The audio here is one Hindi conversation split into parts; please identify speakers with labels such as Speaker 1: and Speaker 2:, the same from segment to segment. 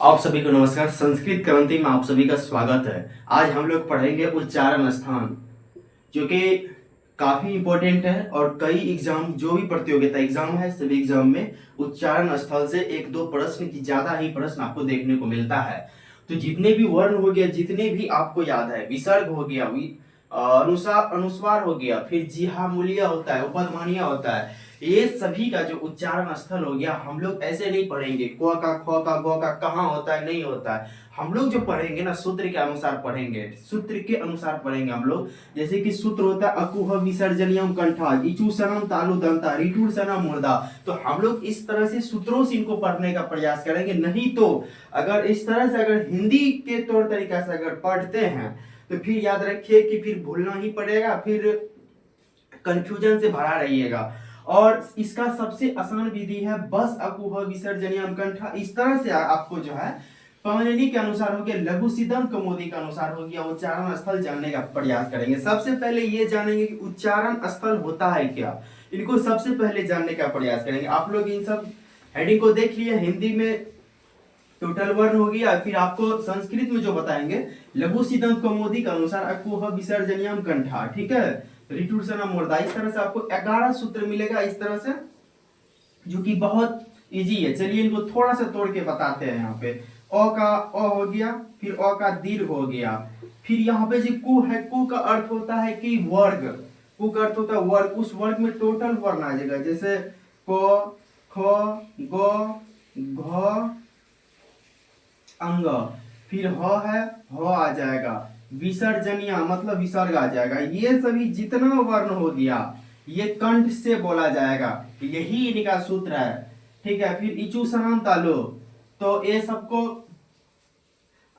Speaker 1: आप सभी को नमस्कार। संस्कृत क्रांति में आप सभी का स्वागत है। आज हम लोग पढ़ेंगे उच्चारण स्थान, जो कि काफी इम्पोर्टेंट है और कई एग्जाम, जो भी प्रतियोगिता एग्जाम है सभी एग्जाम में उच्चारण स्थल से एक दो प्रश्न की ज्यादा ही प्रश्न आपको देखने को मिलता है। तो जितने भी वर्ण हो गया, जितने भी आपको याद है, विसर्ग हो गया, अनुसार अनुस्वार हो गया, फिर जीहा मूल्य होता है, उपध्मानीय होता है, ये सभी का जो उच्चारण स्थल हो गया, हम लोग ऐसे नहीं पढ़ेंगे क का ख का ग का कहाँ होता है, नहीं होता है। हम लोग जो पढ़ेंगे ना, सूत्र के अनुसार पढ़ेंगे, सूत्र के अनुसार पढ़ेंगे हम लोग। जैसे कि सूत्र होता है अकुह विसर्जनियम कंठा इचुसनम तालु दंता रिटुसनम मुर्दा। तो हम लोग इस तरह से सूत्रों से इनको पढ़ने का प्रयास करेंगे। नहीं तो अगर इस तरह से अगर हिंदी के तौर तरीका से अगर पढ़ते हैं तो फिर याद रखिए कि फिर भूलना ही पड़ेगा, फिर कंफ्यूजन से भरा रहिएगा। और इसका सबसे आसान विधि है बस अकुह विसर्जनियम कंठा। इस तरह से आपको जो है पाणिनि के अनुसार हो गया, लघु सिद्धम कौमुदी के अनुसार हो गया, उच्चारण स्थल जानने का प्रयास करेंगे। सबसे पहले ये जानेंगे कि उच्चारण स्थल होता है क्या, इनको सबसे पहले जानने का प्रयास करेंगे। आप लोग इन सब हेडिंग को देख लिया। हिंदी में टोटल वर्ण हो गया, फिर आपको संस्कृत में जो बताएंगे लघु सिद्धम कौमुदी के अनुसार अकुह विसर्जनियम कंठा, ठीक है, रिटुसनम मुर्दा। इस तरह से आपको 11 सूत्र मिलेगा इस तरह से, जो कि बहुत इजी है। चलिए इनको थोड़ा सा तोड़ के बताते हैं। यहाँ पे अ का अ हो गया, फिर अ का दीर्घ हो गया, फिर यहाँ पे जो कु है, कु का अर्थ होता है कि वर्ग, कु का अर्थ होता है वर्ग। उस वर्ग में टोटल वर्ण आ जाएगा, जैसे क ख ग घ अंग, फिर ह है ह आ जाएगा, विसर्जनिया मतलब विसर्ग आ जाएगा। ये सभी जितना वर्ण हो गया ये कंठ से बोला जाएगा, यही इनका सूत्र है, ठीक है। फिर इचु सनाम तालो, तो ये सबको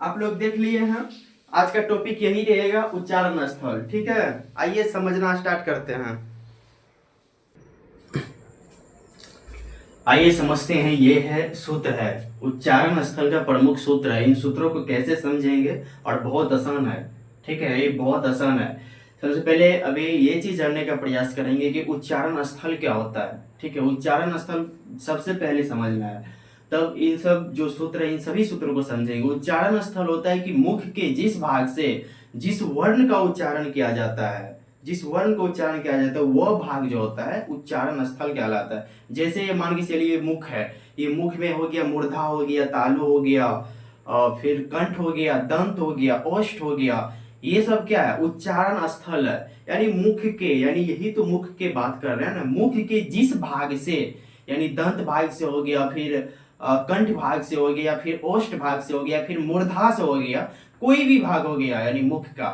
Speaker 1: आप लोग देख लिए हैं। आज का टॉपिक यही रहेगा, उच्चारण स्थल, ठीक है। आइए समझना स्टार्ट करते हैं। आइए समझते हैं। ये है सूत्र है, उच्चारण स्थल का प्रमुख सूत्र है। इन सूत्रों को कैसे समझेंगे, और बहुत आसान है, ठीक है, ये बहुत आसान है। सबसे पहले अभी ये चीज जानने का प्रयास करेंगे कि उच्चारण स्थल क्या होता है, ठीक है। उच्चारण स्थल सबसे पहले समझना है, तब इन सब जो सूत्र है इन सभी सूत्रों को समझेंगे। उच्चारण स्थल होता है कि मुख के जिस भाग से जिस वर्ण का उच्चारण किया जाता है, जिस वर्ण का उच्चारण किया जाता है वह भाग जो होता है उच्चारण स्थल कहलाता है। जैसे ये मान के चलिए मुख है, ये मुख में हो गया मूर्धा हो गया, तालु हो गया, फिर कंठ हो गया, दंत हो गया, ओष्ठ हो गया। ये सब क्या है, उच्चारण स्थल है। यानी मुख के, यानी यही तो मुख के बात कर रहे हैं ना, मुख के जिस भाग से, यानी दंत भाग से हो गया, फिर कंठ भाग से हो गया, फिर ओष्ठ भाग से हो गया, फिर मूर्धा से हो गया, कोई भी भाग हो गया यानी मुख का,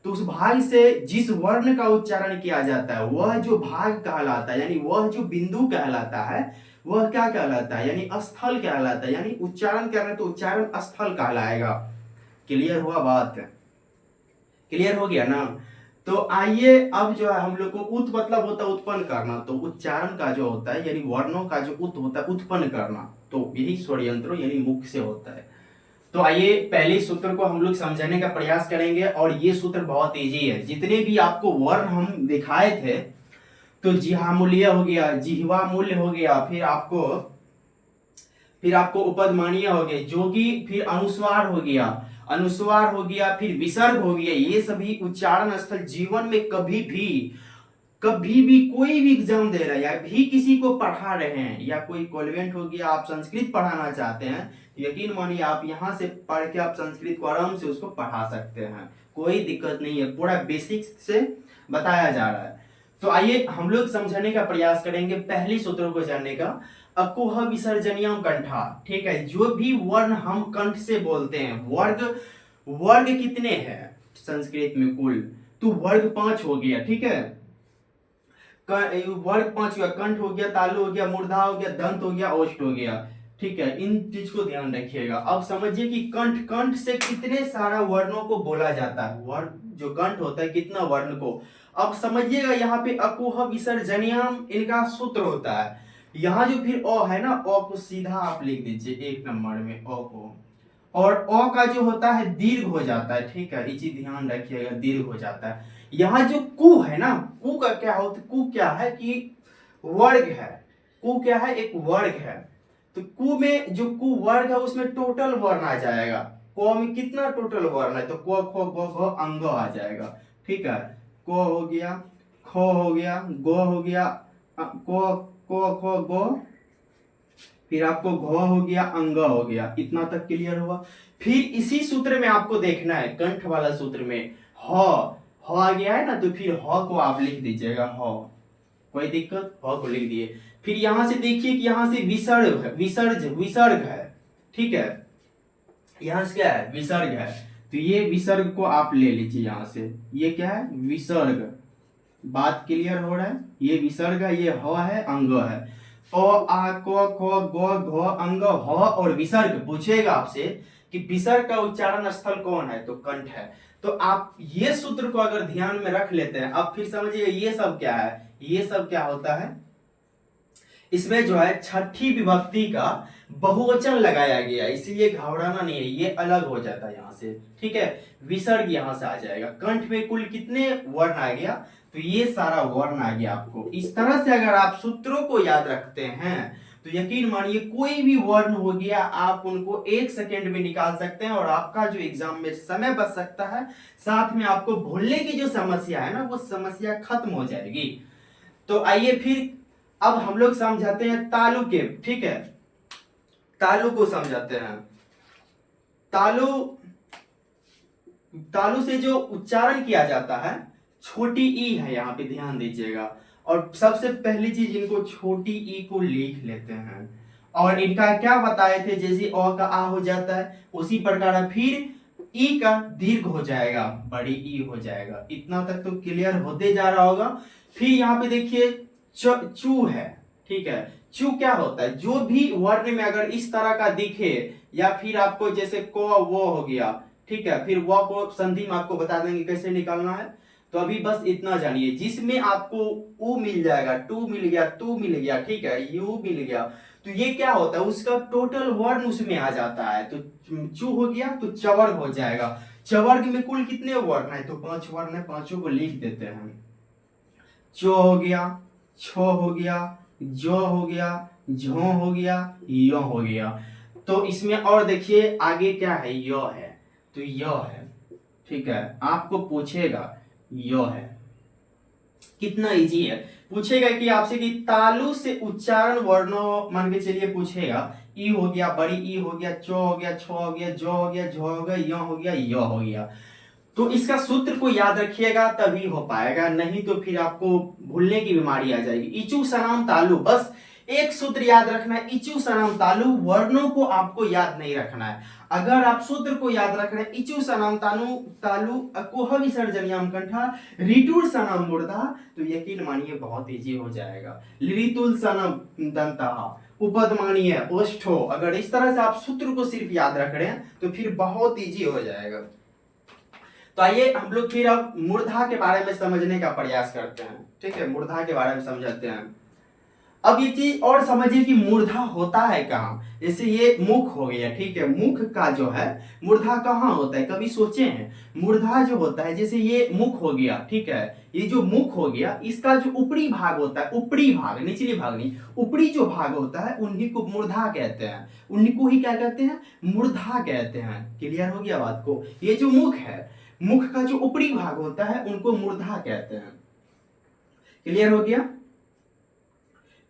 Speaker 1: तो उस भाग से जिस वर्ण का उच्चारण किया जाता है वह जो भाग कहलाता है, यानी वह जो बिंदु कहलाता है वह क्या कहलाता है, यानी स्थल कहलाता है। यानी उच्चारण कर रहे हैं तो उच्चारण स्थल कहलाएगा। क्लियर हुआ बात? क्लियर हो गया ना? तो आइए अब जो है हम लोग को उत मतलब होता है उत्पन्न करना, तो उच्चारण का जो होता है यानी वर्णों का जो उत होता है उत्पन्न करना, तो यही स्वरयंत्रों यानी मुख से होता है। तो आइए पहले सूत्र को हम लोग समझने का प्रयास करेंगे, और ये सूत्र बहुत इजी है। जितने भी आपको वर्ण हम दिखाए थे, तो जिहा मूल्य हो गया, जिह्वा मूल्य हो गया, फिर आपको उपदमानीय हो गए, जो कि फिर अनुस्वार हो गया, अनुस्वार हो गया, फिर विसर्ग हो गया। ये सभी उच्चारण स्थल जीवन में कभी भी कोई भी एग्जाम दे रहा है या भी किसी को पढ़ा रहे हैं, या कोई कॉन्वेंट हो गया, आप संस्कृत पढ़ाना चाहते हैं, यकीन मानिए आप यहाँ से पढ़ के आप संस्कृत को आराम से उसको पढ़ा सकते हैं, कोई दिक्कत नहीं है। पूरा बेसिक से बताया जा रहा है। तो आइए हम लोग समझने का प्रयास करेंगे पहले सूत्रों को जानने का। अकुह विसर्जनियम कंठा, ठीक है। जो भी वर्ण हम कंठ से बोलते हैं, वर्ग वर्ग कितने हैं संस्कृत में कुल, तो वर्ग 5 हो गया, ठीक है। वर्ग 5 हुआ, कंठ हो गया, तालु हो गया, मूर्धा हो गया, दंत हो गया, ओष्ठ हो गया, ठीक है। इन चीज को ध्यान रखिएगा। अब समझिए कि कंठ, कंठ से कितने सारा वर्णों को बोला जाता है, वर्ण जो कंठ होता है कितना वर्ण को। अब समझिएगा यहाँ पे अकुह विसर्जनियम इनका सूत्र होता है। यहाँ जो फिर अ है ना, अ को सीधा आप लिख दीजिए 1 नंबर में अ को, और अ का जो होता है दीर्घ हो जाता है, ठीक है, ये चीज ध्यान रखिएगा, दीर्घ हो जाता है। यहाँ जो कु है ना, कु का क्या होता है, कु क्या है कि वर्ग है, कु क्या है, एक वर्ग है, तो कु में जो कु वर्ग है उसमें टोटल वर्ण आ जाएगा। को में कितना टोटल वर्ण है, तो को खो गो घो अंगो आ जाएगा। ठीक है, को हो गया, खो हो गया, गो हो गया, को खो गो, फिर आपको घो हो गया, अंग हो गया। इतना तक क्लियर हुआ। फिर इसी सूत्र में आपको देखना है, कंठ वाला सूत्र में हो आ गया है ना, तो फिर हो को आप लिख दीजिएगा। हो, कोई दिक्कत, हो को लिख दिए। फिर यहां से देखिए कि यहां से विसर्ग है, विसर्ग है। ठीक है, यहां से क्या है, विसर्ग है, तो ये विसर्ग को आप ले लीजिए यहां से। ये क्या है, विसर्ग। बात क्लियर हो रहा है, ये विसर्ग है, ये हो है, अंग है। ओ आ को खो गो घो अंग हो और विसर्ग पूछेगा आपसे कि विसर्ग का उच्चारण स्थल कौन है, तो कंठ है। तो आप ये सूत्र को अगर ध्यान में रख लेते हैं, अब फिर समझिए ये सब क्या है, ये सब क्या होता है, इसमें जो है छठी विभक्ति का बहुवचन लगाया गया, इसीलिए घबराना नहीं है, ये अलग हो जाता है यहां से। ठीक है, विसर्ग यहां से आ जाएगा। कंठ में कुल कितने वर्ण आ गया, तो ये सारा वर्ण आ गया आपको। इस तरह से अगर आप सूत्रों को याद रखते हैं तो यकीन मानिए कोई भी वर्ण हो गया आप उनको 1 सेकेंड में निकाल सकते हैं और आपका जो एग्जाम में समय बच सकता है, साथ में आपको भूलने की जो समस्या है ना, वो समस्या खत्म हो जाएगी। तो आइए फिर अब हम लोग समझाते हैं तालु के। ठीक है, तालु को समझाते हैं। तालु, तालु से जो उच्चारण किया जाता है, छोटी ई है, यहां पे ध्यान दीजिएगा। और सबसे पहली चीज, इनको छोटी ई को लिख लेते हैं। और इनका क्या बताए थे, जैसे अ का आ हो जाता है उसी प्रकार फिर ई का दीर्घ हो जाएगा, बड़ी ई हो जाएगा। इतना तक तो क्लियर होते जा रहा होगा। फिर यहाँ पे देखिए चू है। ठीक है, चू क्या होता है, जो भी वर्ण में अगर इस तरह का दिखे, या फिर आपको जैसे को वो हो गया, ठीक है, फिर वो को संधि में आपको बता देंगे कैसे निकालना है। तो अभी बस इतना जानिए, जिसमें आपको उ मिल जाएगा, टू मिल गया, तू मिल गया, ठीक है, यू मिल गया, तो ये क्या होता है, उसका टोटल वर्ण उसमें आ जाता है। तो चू हो गया तो चवर्ग हो जाएगा। चवर्ग में कुल कितने वर्ण है, तो 5 वर्ण है, पांचों को लिख देते हैं। चो हो गया, छो हो गया, जो हो गया, झो हो गया, यो हो गया। तो इसमें और देखिए आगे क्या है, यो है, तो यो है। ठीक है, आपको पूछेगा यो है, कितना इजी है। पूछेगा कि आपसे कि तालु से उच्चारण वर्णों, मान के चलिए पूछेगा, ई हो गया, बड़ी ई हो गया, चो हो गया, छो हो गया, जो हो गया, झो हो गया, यो हो गया, यो हो गया। तो इसका सूत्र को याद रखिएगा तभी हो पाएगा, नहीं तो फिर आपको भूलने की बीमारी आ जाएगी। इचू सनाम तालु, बस एक सूत्र याद रखना है, इचू सनाम तालु। वर्णों को आपको याद नहीं रखना है। अगर आप सूत्र को याद रख रहे हैं, इचू सनाम तालु तालु अकोह विसर्जनियाम कंठा रिटुर सनाम मूर्धा, तो यकीन मानिए बहुत इजी हो जाएगा। लिरितुल सनम दंता उपद मानिए ओष्ठो, अगर इस तरह से आप सूत्र को सिर्फ याद रख रहे हैं तो फिर बहुत इजी हो जाएगा। तो आइए हम लोग फिर अब मूर्धा के बारे में समझने का प्रयास करते हैं। ठीक है, मूर्धा के बारे में समझते हैं। अब ये चीज और समझिए कि मूर्धा होता है कहाँ। जैसे ये मुख हो गया, ठीक है, मुख का जो है मूर्धा कहाँ होता है, कभी सोचे हैं? मूर्धा जो होता है, जैसे ये मुख हो गया, ठीक है, ये जो मुख हो गया, इसका जो ऊपरी भाग होता है, ऊपरी भाग, निचली भाग नहीं, ऊपरी जो भाग होता है उन्हीं को मूर्धा कहते हैं। उन्हीं को ही क्या कहते हैं, मूर्धा कहते हैं। क्लियर हो गया बात को? ये जो मुख है, मुख का जो ऊपरी भाग होता है उनको मूर्धा कहते हैं। क्लियर हो गया?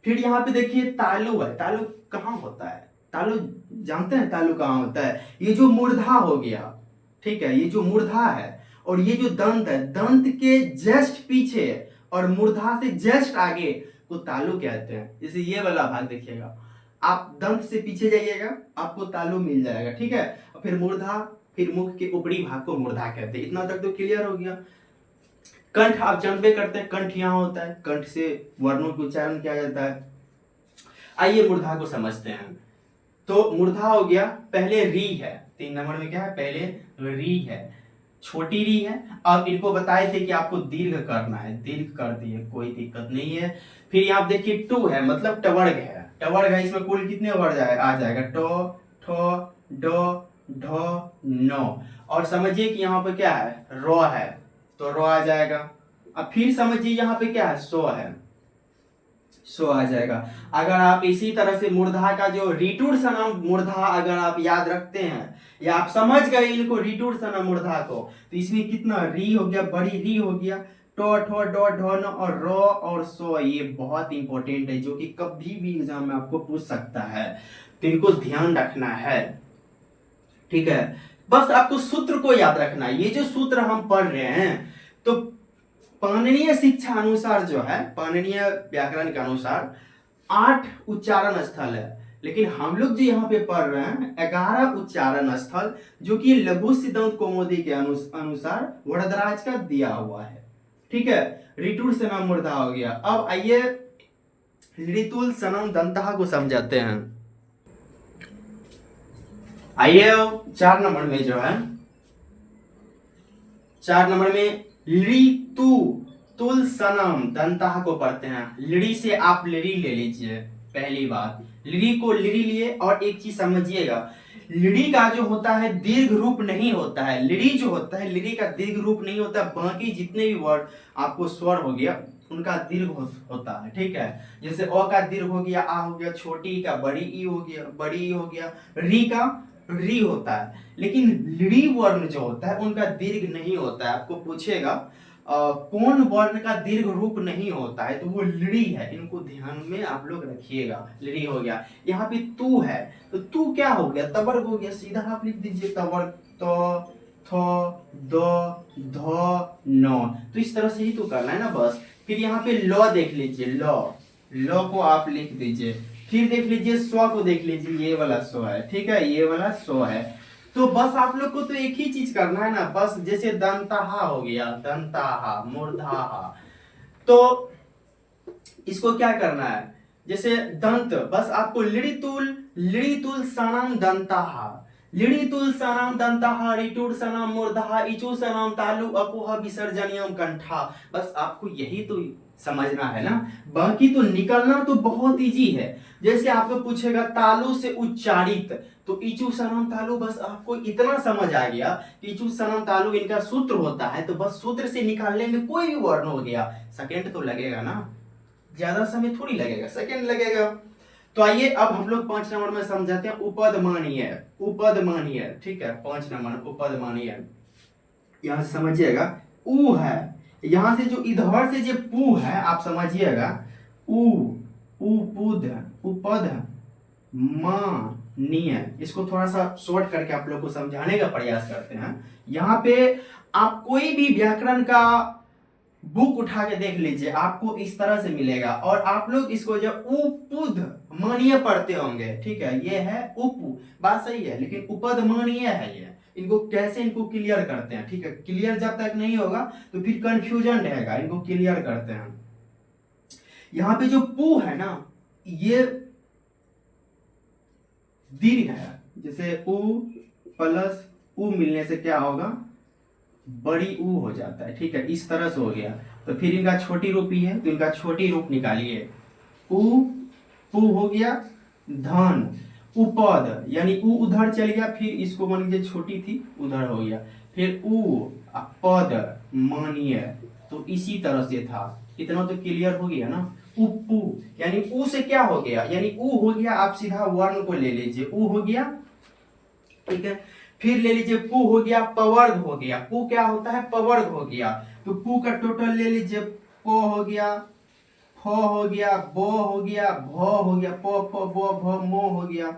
Speaker 1: फिर यहाँ पे देखिए तालु है। तालु कहाँ होता है, तालु जानते हैं तालु कहाँ होता है? ये जो मूर्धा हो गया, ठीक है, ये जो मूर्धा है और ये जो दंत है, दंत के जस्ट पीछे और मूर्धा से जस्ट आगे को तालु कहते हैं। जैसे ये वाला भाग देखिएगा, आप दंत से पीछे जाइएगा आपको तालु मिल जाएगा, ठीक है। और फिर मूर्धा, फिर मुख के ऊपरी भाग को मूर्धा कहते हैं। इतना तक तो क्लियर हो गया। कंठ आप जानबे करते हैं, कंठ यहाँ होता है, कंठ से वर्णों का उच्चारण किया जाता है। आइए मूर्धा को समझते हैं। तो मूर्धा हो गया, पहले री है, 3 नंबर में क्या है, पहले री है, छोटी री है। अब इनको बताए थे कि आपको दीर्घ करना है, दीर्घ कर दिए, कोई दिक्कत नहीं है। फिर यहाँ देखिए टू है, मतलब टवर्ग है, टवर्ग है, इसमें कुल कितने वर्ग आ जाएगा, टो, ठो, डो, ढो, नो। और समझिए कि यहाँ पे क्या है, रो है, तो रो आ जाएगा। अब फिर समझिए यहाँ पे क्या है, सो है, सो आ जाएगा। अगर आप इसी तरह से मूर्धा का जो रिटूर सनम मूर्धा अगर आप याद रखते हैं या आप समझ गए इनको रिटूर सनम मूर्धा को, तो इसमें कितना री हो गया, बड़ी री हो गया, टो ठो डो ढो न और रो और सो, ये बहुत इंपॉर्टेंट है जो कि कभी भी एग्जाम में आपको पूछ सकता है, तो इनको ध्यान रखना है। ठीक है, बस आपको सूत्र को याद रखना है। ये जो सूत्र हम पढ़ रहे हैं तो पाणिनीय शिक्षा अनुसार जो है, पाणिनीय व्याकरण के अनुसार 8 उच्चारण स्थल है, लेकिन हम लोग जो यहाँ पे पढ़ रहे हैं 11 उच्चारण स्थल, जो कि लघु सिद्धांत कौमुदी के अनुसार वरदराज का दिया हुआ है। ठीक है, रिटूर सनम मूर्धा हो गया। अब आइए ऋतुल सनम दंतः को समझाते हैं। आइए 4 नंबर में जो है, 4 नंबर में ऋतु तुल सनम दंतः को पढ़ते हैं। लिड़ी से आप लिड़ी ले लीजिए, पहली बात लिड़ी को लिड़ी लिए। और एक चीज समझिएगा, लिड़ी का जो होता है दीर्घ रूप नहीं होता है। लिड़ी जो होता है लिड़ी का दीर्घ रूप नहीं होता, बाकी जितने भी वर्ड आपको स्वर हो गया उनका दीर्घ होता है। ठीक है, जैसे अ का दीर्घ हो गया आ हो गया, छोटी का बड़ी ई हो गया, बड़ी ई हो गया, री का री होता है। लेकिन लिड़ी वर्ण जो होता है उनका दीर्घ नहीं होता है। आपको पूछेगा कौन वर्ण का दीर्घ रूप नहीं होता है, तो वो लिड़ी है। इनको ध्यान में आप लोग रखिएगा। लिड़ी हो गया, यहाँ पे तू है तो तू क्या हो गया, तवर्ग हो गया। सीधा आप लिख दीजिए तवर्ग, तो थो दो धो नो, तो इस तरह से ही तो करना है ना बस। फिर यहाँ पे लॉ देख लीजिए, लॉ को आप लिख दीजिए। फिर देख लीजिए स्व को देख लीजिए, ये वाला स्व है। ठीक है, ये वाला स्व है। तो बस आप लोग को तो एक ही चीज करना है ना, बस जैसे दंतहा हो गया, दंताहा मूर्धाहा, तो इसको क्या करना है, जैसे दंत, बस आपको लिड़ितुल सनम दंताहा, लिड़ितुल सनम दंताहा, रिटुर सनम मूर्धाहा, इचु सनम तालु अकुह विसर्जनियम कंठा। बस आपको यही तो समझना है ना, बाकी तो निकलना तो बहुत इजी है। जैसे आपको पूछेगा तालु से उच्चारित, तो इचु सनम तालु, बस आपको इतना समझ आ गया कि इचु सनम तालु इनका सूत्र होता है, तो बस सूत्र से निकालने में कोई भी वर्ण हो गया, सेकंड तो लगेगा ना, ज्यादा समय थोड़ी लगेगा, सेकंड लगेगा। तो आइए अब हम लोग 5 नंबर में समझाते हैं उपदमानीय। उपदमानीय, ठीक है, 5 नंबर उपदमानीय। यहां से समझिएगा, ऊ है, यहां से जो इधर से जो पू है आप समझिएगा, ऊ उपुद उपद मानीय। इसको थोड़ा सा शॉर्ट करके आप लोग को समझाने का प्रयास करते हैं। यहाँ पे आप कोई भी व्याकरण का बुक उठा के देख लीजिए, आपको इस तरह से मिलेगा। और आप लोग इसको जो उपुद मानीय पढ़ते होंगे, ठीक है, ये है उपु, बात सही है, लेकिन उपद मानीय है ये। इनको कैसे इनको क्लियर करते हैं, ठीक है, क्लियर जब तक नहीं होगा तो फिर कंफ्यूजन रहेगा, इनको क्लियर करते हैं। यहाँ पे जो पू है ना, ये दीर्घ है, जैसे उ प्लस उ मिलने से क्या होगा, बड़ी ऊ हो जाता है। ठीक है, इस तरह से हो गया। तो फिर इनका छोटी रूप ही है, तो इनका छोटी रूप निकालिए, उ पू हो गया, धन उपद, यानी उ उधर चल गया, फिर इसको मान लीजिए छोटी थी उधर हो गया, फिर उ पद मानिए, तो इसी तरह से था। इतना तो क्लियर हो गया ना। उपू यानी उ से क्या हो गया, यानी उ हो गया, आप सीधा वर्ण को ले लीजिए, उ हो गया, ठीक है। फिर ले लीजिए पू हो गया, पवर्ग हो गया, पू क्या होता है, पवर्ग हो गया, तो पू का टोटल ले लीजिए, पो हो गया, फो हो गया, बो हो गया, भो हो गया, पो फो बो भो, मो हो गया,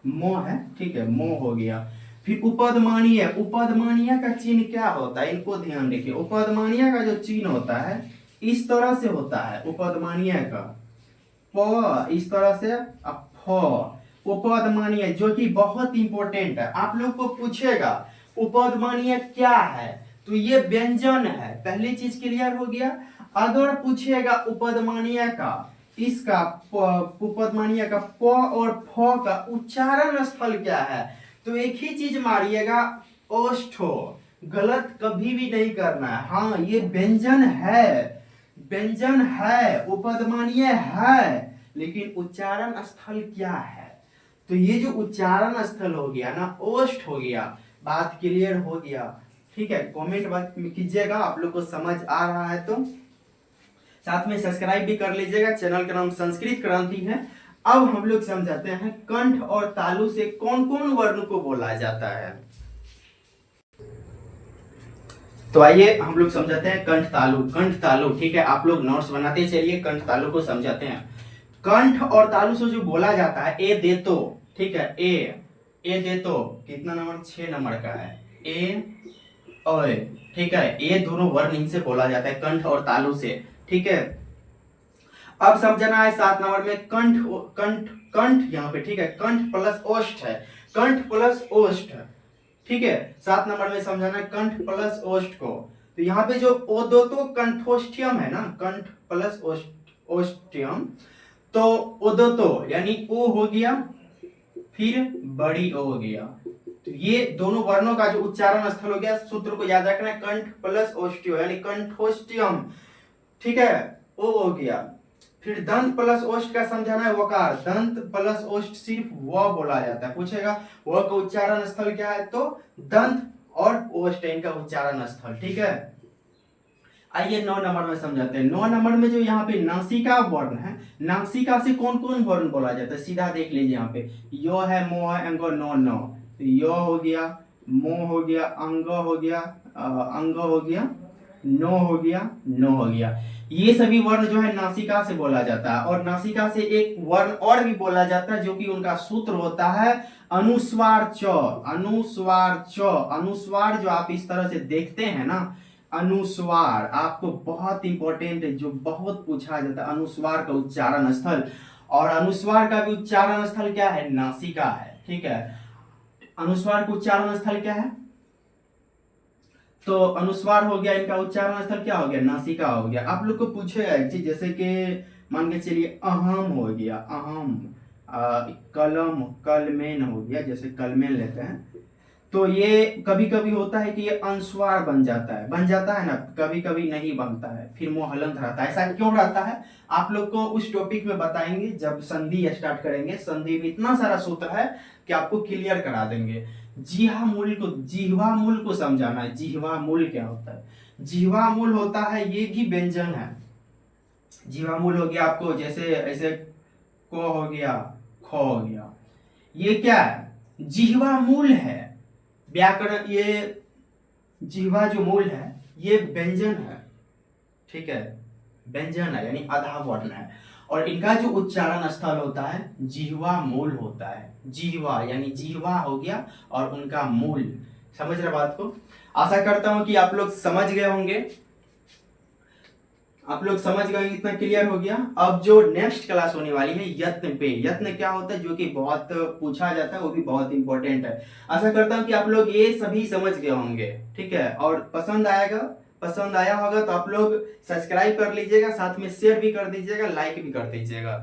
Speaker 1: मो है, ठीक है, मो हो गया। फिर उपदमानीय, उपदमानीय का चिन्ह क्या होता है, इनको ध्यान रखिए। उपदमानीय का जो चिन्ह होता है इस तरह से होता है, उपदमानीय का प इस तरह से, फ उपदमानीय, जो कि बहुत इंपॉर्टेंट है, आप लोग को पूछेगा उपदमानीय क्या है, तो ये व्यंजन है। पहली चीज क्लियर हो गया। अगर पूछेगा उपदमानीय का, इसका उपदमानीय का प और फ का उच्चारण स्थल क्या है, तो एक ही चीज मारिएगा, ओष्ठो। गलत कभी भी नहीं करना है। हाँ, ये व्यंजन है, व्यंजन है, उपदमानीय है, लेकिन उच्चारण स्थल क्या है, तो ये जो उच्चारण स्थल हो गया ना, ओष्ठ हो गया। बात क्लियर हो गया, ठीक है। कमेंट में कीजिएगा आप लोग को समझ आ रहा है तो। साथ में सब्सक्राइब भी कर लीजिएगा। चैनल का नाम संस्कृत क्रांति है। अब हम लोग समझाते हैं कंठ और तालु से कौन कौन वर्ण को बोला जाता है। तो आइए हम लोग समझाते हैं कंठ तालु। कंठ तालु, ठीक है, आप लोग नोट्स बनाते चलिए। कंठ तालु को समझाते हैं। कंठ और तालु से जो बोला जाता है ए दे तो, ठीक है, ए दे तो कितना नंबर, 6 नंबर का है ए ओए, ठीक है, ये दोनों वर्ण इनसे बोला जाता है कंठ और तालु से, ठीक है। अब समझना है 7 नंबर में कंठ कंठ कंठ यहाँ पे, ठीक है, कंठ प्लस ओष्ठ है, कंठ प्लस ओष्ठ, ठीक है। 7 नंबर में समझना है कंठ प्लस ओष्ठ को। तो यहाँ पे जो ओदोतो कंठोष्ठ्यम है ना, कंठ प्लस ओष्ठ्यम, तो ओदोतो यानी ओ हो गया, फिर बड़ी ओ हो गया। तो ये दोनों वर्णों का जो उच्चारण स्थल हो गया, सूत्र को याद रखना है, कंठ प्लस ओष्ठ्यो यानी कंठोष्ठ्यम, ठीक है, ओ हो गया। फिर दंत प्लस ओष्ठ का समझाना है वकार। दंत प्लस ओष्ठ सिर्फ व बोला जाता है। पूछेगा व का उच्चारण स्थल क्या है, तो दंत और ओष्ठ इनका उच्चारण स्थल, ठीक है। आइए 9 नंबर में समझाते हैं। 9 नंबर में जो यहाँ पे नासिका वर्ण है, नासिका से कौन कौन वर्ण बोला जाता है, सीधा देख लीजिए। यहाँ पे यो है, मो है, अंगो, नो नो, तो यो हो गया, मो हो गया, अंग हो गया, अंग हो गया, नो हो गया, नो हो गया। ये सभी वर्ण जो है नासिका से बोला जाता है। और नासिका से एक वर्ण और भी बोला जाता है, जो कि उनका सूत्र होता है अनुस्वार च। अनुस्वार च, अनुस्वार जो आप इस तरह से देखते हैं ना, अनुस्वार आपको बहुत इंपॉर्टेंट है, जो बहुत पूछा जाता है, अनुस्वार का उच्चारण स्थल। और अनुस्वार का भी उच्चारण स्थल क्या है, नासिका है, ठीक है। अनुस्वार का उच्चारण स्थल क्या है, तो अनुस्वार हो गया, इनका उच्चारण स्थल क्या हो गया, नासिका हो गया। आप लोग को पूछेगा एक चीज, जैसे कि मान के चलिए अहम हो गया, अहम, कलम, कलमेन हो गया, जैसे कलमेन लेते हैं, तो ये कभी कभी होता है कि ये अनुस्वार बन जाता है ना, कभी कभी नहीं बनता है, फिर मोहलंत रहता है। ऐसा क्यों रहता है, आप लोग को उस टॉपिक में बताएंगे जब संधि स्टार्ट करेंगे। संधि में इतना सारा सूत्र है कि आपको क्लियर करा देंगे। जिह्वा मूल को समझाना है। जिह्वा मूल क्या होता है, जिह्वा मूल होता है, ये भी व्यंजन है। जिह्वा मूल हो गया आपको, जैसे ऐसे को हो गया, खो हो गया, ये क्या है, जिह्वा मूल है। व्याकरण, ये जिह्वा जो मूल है ये व्यंजन है, ठीक है, व्यंजन है यानी आधा वर्ण है। और इनका जो उच्चारण स्थल होता है जिह्वा मूल होता है। जिह्वा यानी जिह्वा हो गया और उनका मूल। समझ रहे बात को। आशा करता हूं कि आप लोग समझ गए होंगे, आप लोग समझ गए, इतना क्लियर हो गया। अब जो नेक्स्ट क्लास होने वाली है यत्न पे, यत्न क्या होता है, जो कि बहुत पूछा जाता है, वो भी बहुत इंपॉर्टेंट है। आशा करता हूं कि आप लोग ये सभी समझ गए होंगे, ठीक है। और पसंद आया होगा तो आप लोग सब्सक्राइब कर लीजिएगा, साथ में शेयर भी कर दीजिएगा, लाइक भी कर दीजिएगा।